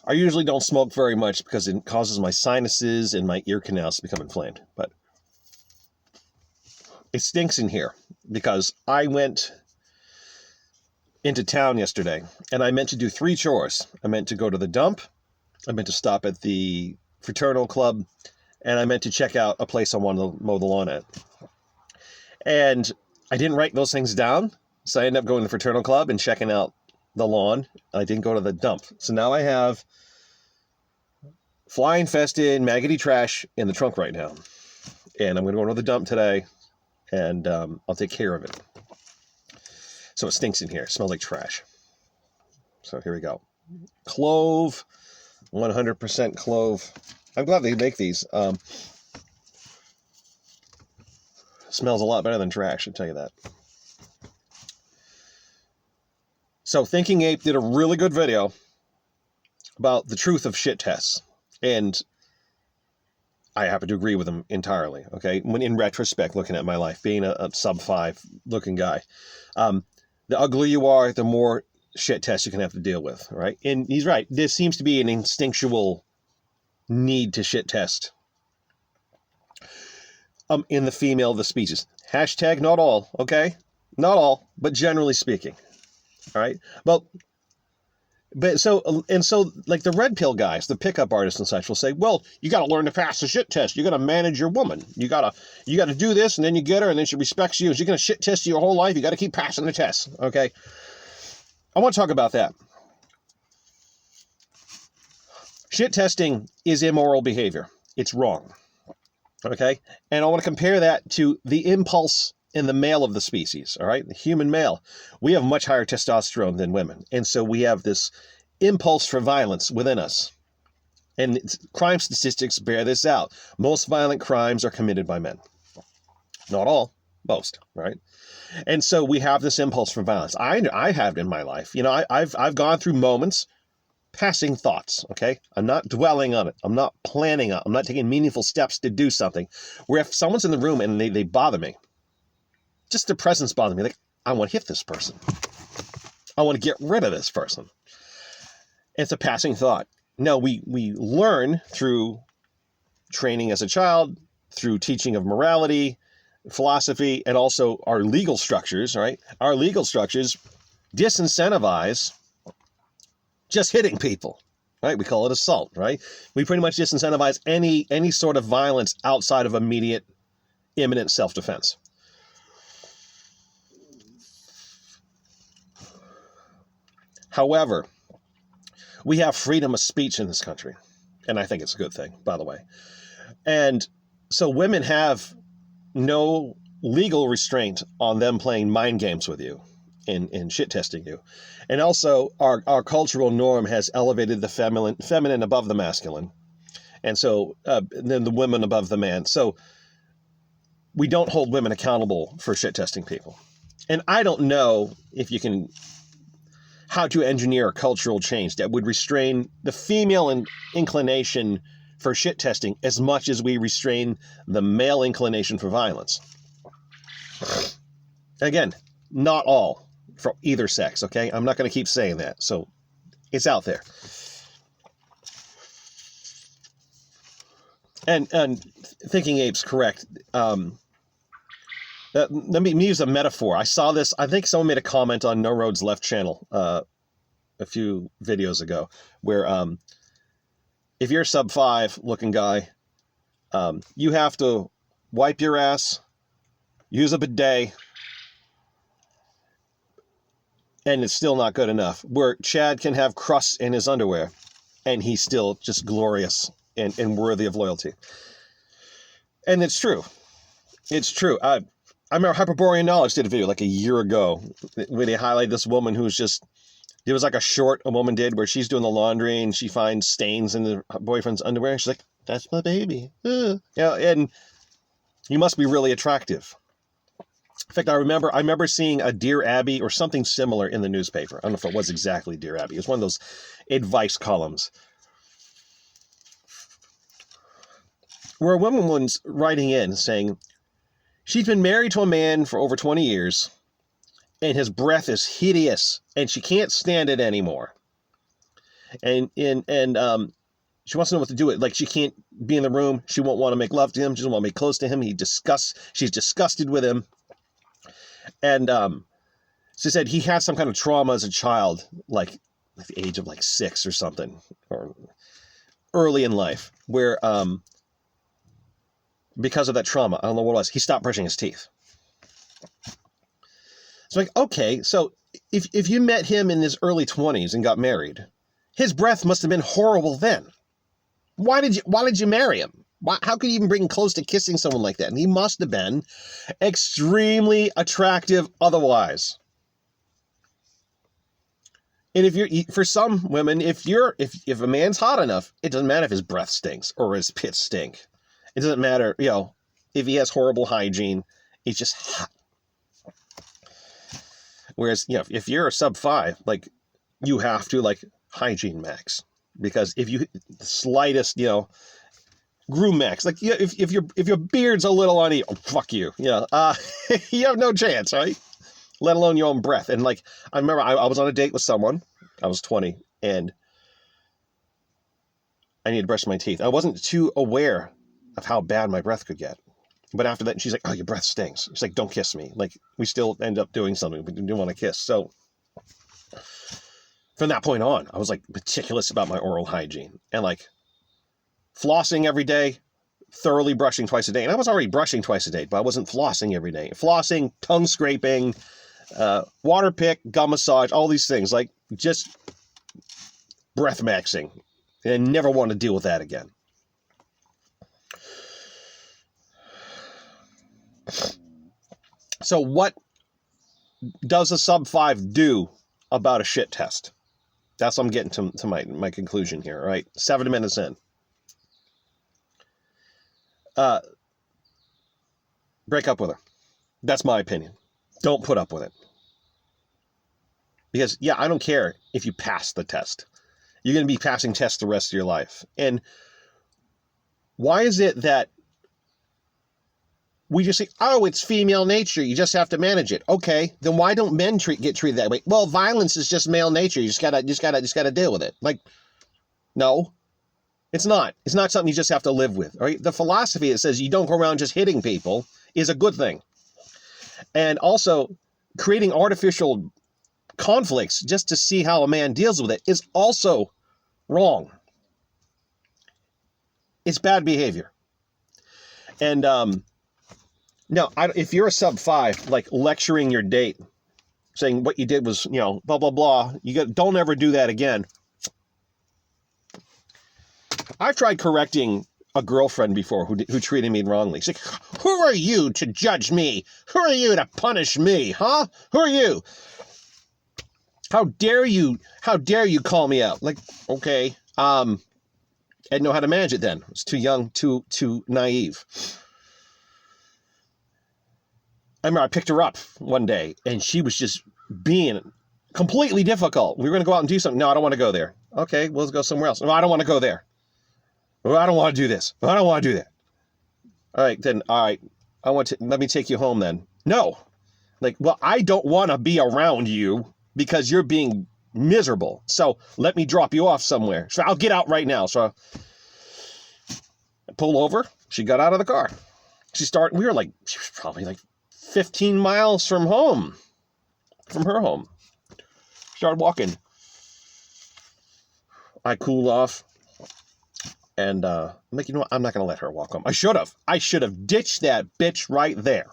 I usually don't smoke very much because it causes my sinuses and my ear canals to become inflamed. But it stinks in here because I went into town yesterday and I meant to do 3 chores. I meant to go to the dump. I meant to stop at the fraternal club, and I meant to check out a place I wanted to mow the lawn at. And I didn't write those things down, so I ended up going to the fraternal club and checking out the lawn. I didn't go to the dump. So now I have fly-infested, maggoty trash in the trunk right now. And I'm going to go to the dump today, and I'll take care of it. So it stinks in here. It smells like trash. So here we go. Clove. 100% clove. I'm glad they make these. Smells a lot better than trash, I'll tell you that. So Thinking Ape did a really good video about the truth of shit tests. And I happen to agree with him entirely, okay? When in retrospect, looking at my life, being a sub-5 looking guy, the uglier you are, the more shit tests you can have to deal with, right? And he's right. There seems to be an instinctual need to shit test in the female of the species. Hashtag not all, okay? Not all, but generally speaking. All right? But so like the red pill guys, the pickup artists and such will say, well, you got to learn to pass the shit test. You got to manage your woman. You got to do this, and then you get her, and then she respects you. And she's going to shit test you your whole life. You got to keep passing the test, okay? I want to talk about that. Shit testing is immoral behavior. It's wrong. Okay? And I want to compare that to the impulse in the male of the species. All right? The human male. We have much higher testosterone than women. And so we have this impulse for violence within us. And crime statistics bear this out. Most violent crimes are committed by men. Not all. Most. Right? And so we have this impulse for violence. I have it in my life. You know, I've gone through moments, passing thoughts, okay? I'm not dwelling on it. I'm not planning on it. I'm not taking meaningful steps to do something. Where if someone's in the room and they bother me, just their presence bothers me, like, I want to hit this person. I want to get rid of this person. It's a passing thought. No, we learn through training as a child, through teaching of morality, philosophy, and also our legal structures, right? Our legal structures disincentivize just hitting people, right? We call it assault, right? We pretty much disincentivize any sort of violence outside of immediate, imminent self-defense. However, we have freedom of speech in this country, and I think it's a good thing, by the way. And so women have no legal restraint on them playing mind games with you and shit testing you. And also our cultural norm has elevated the feminine above the masculine. And so then the women above the man. So we don't hold women accountable for shit testing people. And I don't know if you can, how to engineer a cultural change that would restrain the female inclination for shit testing as much as we restrain the male inclination for violence. Again, not all for either sex, okay? I'm not going to keep saying that. So it's out there. And Thinking Ape's correct. Let me use a metaphor. I saw this. I think someone made a comment on No Roads Left channel a few videos ago where if you're a sub-5 looking guy, you have to wipe your ass, use a bidet, and it's still not good enough. Where Chad can have crusts in his underwear, and he's still just glorious and worthy of loyalty. And it's true. It's true. I remember Hyperborean Knowledge did a video like a year ago where they highlighted this woman who's just, it was like a short a woman did where she's doing the laundry and she finds stains in her boyfriend's underwear. She's like, that's my baby. Yeah, and you must be really attractive. In fact, I remember seeing a Dear Abby or something similar in the newspaper. I don't know if it was exactly Dear Abby. It was one of those advice columns where a woman was writing in saying, she's been married to a man for over 20 years, and his breath is hideous, and she can't stand it anymore. and she wants to know what to do with it. Like, she can't be in the room. She won't want to make love to him. She doesn't want to be close to him. She's disgusted with him. And she said he had some kind of trauma as a child, like at the age of like 6 or something, or early in life, where because of that trauma, I don't know what it was, he stopped brushing his teeth. It's like, okay, so if you met him in his early 20s and got married, his breath must have been horrible then. Why did you marry him? How could you even bring him close to kissing someone like that? And he must have been extremely attractive otherwise. And for some women, if a man's hot enough, it doesn't matter if his breath stinks or his pits stink. It doesn't matter, if he has horrible hygiene, he's just hot. Whereas, if you're a sub 5, like, you have to, like, hygiene max. Because if you, the slightest, groom max, like, if your beard's a little uneven, oh, fuck you, you have no chance, right? Let alone your own breath. And, like, I remember I was on a date with someone, I was 20, and I needed to brush my teeth. I wasn't too aware of how bad my breath could get. But after that, she's like, oh, your breath stinks. She's like, don't kiss me. Like, we still end up doing something, but we didn't want to kiss. So from that point on, I was like meticulous about my oral hygiene and like flossing every day, thoroughly brushing twice a day. And I was already brushing twice a day, but I wasn't flossing every day. Flossing, tongue scraping, water pick, gum massage, all these things, like just breath maxing. And I never want to deal with that again. So what does a sub 5 do about a shit test? That's what I'm getting to my conclusion here, right? 7 minutes in. Break up with her. That's my opinion. Don't put up with it. Because, I don't care if you pass the test. You're going to be passing tests the rest of your life. And why is it that we just say, oh, it's female nature, you just have to manage it? Okay, then why don't men get treated that way? Well, violence is just male nature. You just gotta deal with it. Like, no, it's not. It's not something you just have to live with. All right, the philosophy that says you don't go around just hitting people is a good thing, and also creating artificial conflicts just to see how a man deals with it is also wrong. It's bad behavior, and no, if you're a sub 5, like lecturing your date, saying what you did was, blah, blah, blah, don't ever do that again. I've tried correcting a girlfriend before who treated me wrongly. She's like, who are you to judge me? Who are you to punish me? Huh? Who are you? How dare you call me out? Like, okay. I didn't know how to manage it then. I was too young, too naive. I remember I picked her up one day, and she was just being completely difficult. We were going to go out and do something. No, I don't want to go there. Okay, well, let's go somewhere else. No, I don't want to go there. Well, I don't want to do this. I don't want to do that. All right. Let me take you home then. No. Like, well, I don't want to be around you because you're being miserable. So let me drop you off somewhere. So I'll get out right now. So I pulled over. She got out of the car. She was probably like 15 miles from her home. Started walking. I cooled off. And I'm like, you know what? I'm not going to let her walk home. I should have ditched that bitch right there.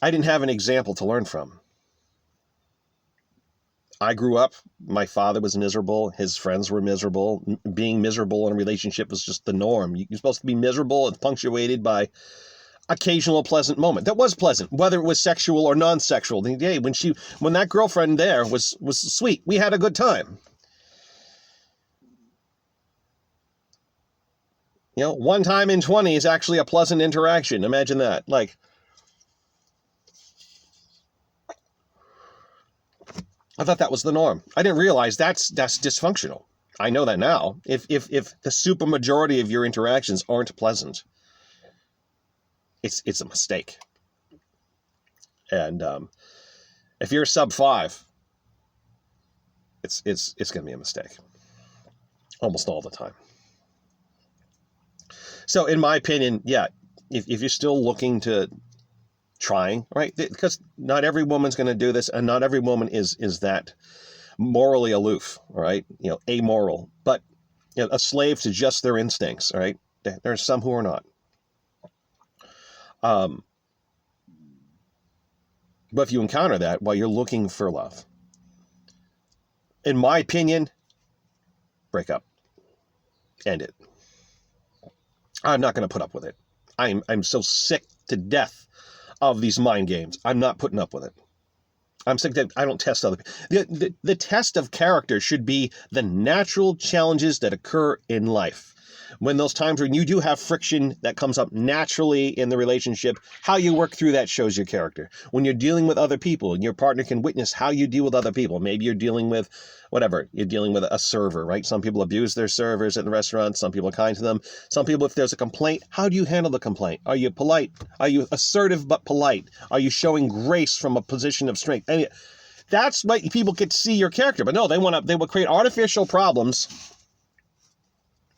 I didn't have an example to learn from. I grew up, my father was miserable, his friends were miserable. Being miserable in a relationship was just the norm. You're supposed to be miserable and punctuated by occasional pleasant moment. That was pleasant, whether it was sexual or non-sexual. When that girlfriend there was sweet, we had a good time. One time in 20 is actually a pleasant interaction. Imagine that. Like, I thought that was the norm. I didn't realize that's dysfunctional. I know that now. If the super majority of your interactions aren't pleasant, it's a mistake. And If you're sub 5, it's going to be a mistake almost all the time. So in my opinion, yeah, if you're still looking to trying, right? Because not every woman's going to do this, and not every woman is that morally aloof, right? Amoral, but a slave to just their instincts, right? There's some who are not. But if you encounter that while you're looking for love, in my opinion, break up. End it. I'm not going to put up with it. I'm so sick to death of these mind games. I'm not putting up with it. I'm sick that I don't test other people. The test of character should be the natural challenges that occur in life. When those times when you do have friction that comes up naturally in the relationship, how you work through that shows your character. When you're dealing with other people and your partner can witness how you deal with other people, maybe you're dealing with whatever, you're dealing with a server, right? Some people abuse their servers at the restaurant. Some people are kind to them. Some people, if there's a complaint, how do you handle the complaint? Are you polite? Are you assertive but polite? Are you showing grace from a position of strength? And that's what people get to see your character. But no, they will create artificial problems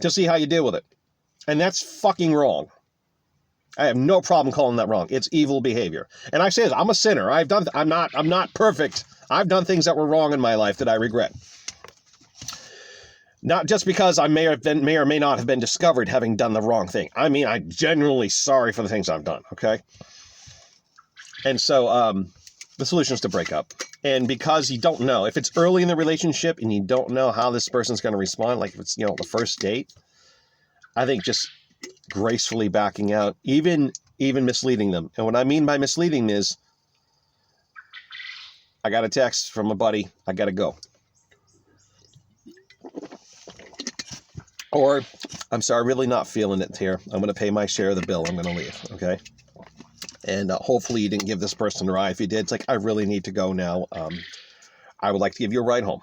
to see how you deal with it. And that's fucking wrong. I have no problem calling that wrong. It's evil behavior. And I say this, I'm a sinner. I'm not perfect. I've done things that were wrong in my life that I regret. Not just because I may or may not have been discovered having done the wrong thing. I mean, I'm genuinely sorry for the things I've done, okay? And so the solution is to break up. And because you don't know, if it's early in the relationship and you don't know how this person's going to respond, like if it's, the first date, I think just gracefully backing out, even misleading them. And what I mean by misleading is, I got a text from a buddy, I got to go. Or, I'm sorry, really not feeling it here. I'm going to pay my share of the bill. I'm going to leave, okay? And hopefully you didn't give this person a ride. If you did, it's like, I really need to go now. I would like to give you a ride home.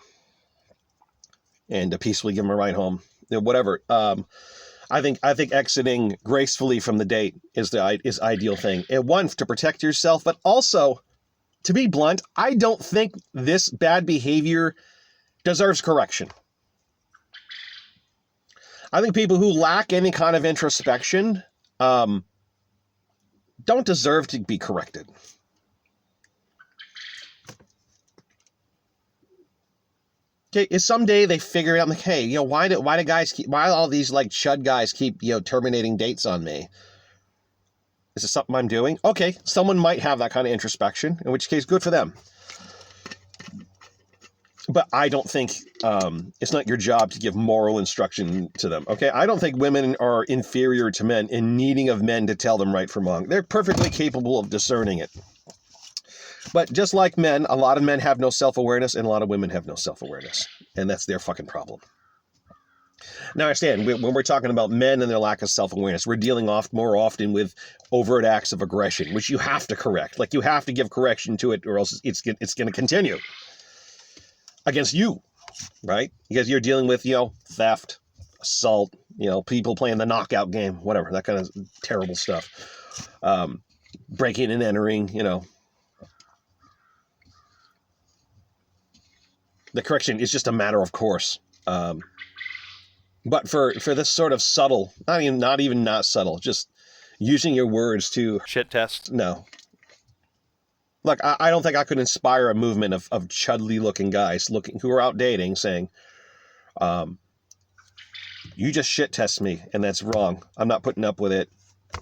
And peacefully give them a ride home. Whatever. I think exiting gracefully from the date is ideal thing. And one, to protect yourself, but also, to be blunt, I don't think this bad behavior deserves correction. I think people who lack any kind of introspection don't deserve to be corrected. Okay, is someday they figure out, like, hey, why all these like chud guys keep, terminating dates on me? Is it something I'm doing? Okay, someone might have that kind of introspection, in which case, good for them. But I don't think it's not your job to give moral instruction to them, okay? I don't think women are inferior to men in needing of men to tell them right from wrong. They're perfectly capable of discerning it. But just like men, a lot of men have no self-awareness and a lot of women have no self-awareness. And that's their fucking problem. Now, understand, when we're talking about men and their lack of self-awareness, we're dealing more often with overt acts of aggression, which you have to correct. Like, you have to give correction to it or else it's going to continue against you, right? Because you're dealing with, theft, assault, people playing the knockout game, whatever, that kind of terrible stuff. Breaking and entering, The correction is just a matter of course. But for this sort of subtle, not even subtle, just using your words to shit test. No. Look, I don't think I could inspire a movement of chudly looking guys who are out dating saying, you just shit test me and that's wrong. I'm not putting up with it.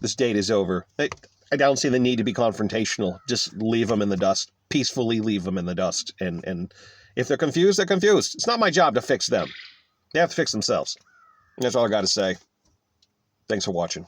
This date is over. I don't see the need to be confrontational. Just leave them in the dust. Peacefully leave them in the dust. And if they're confused, they're confused. It's not my job to fix them. They have to fix themselves. And that's all I got to say. Thanks for watching.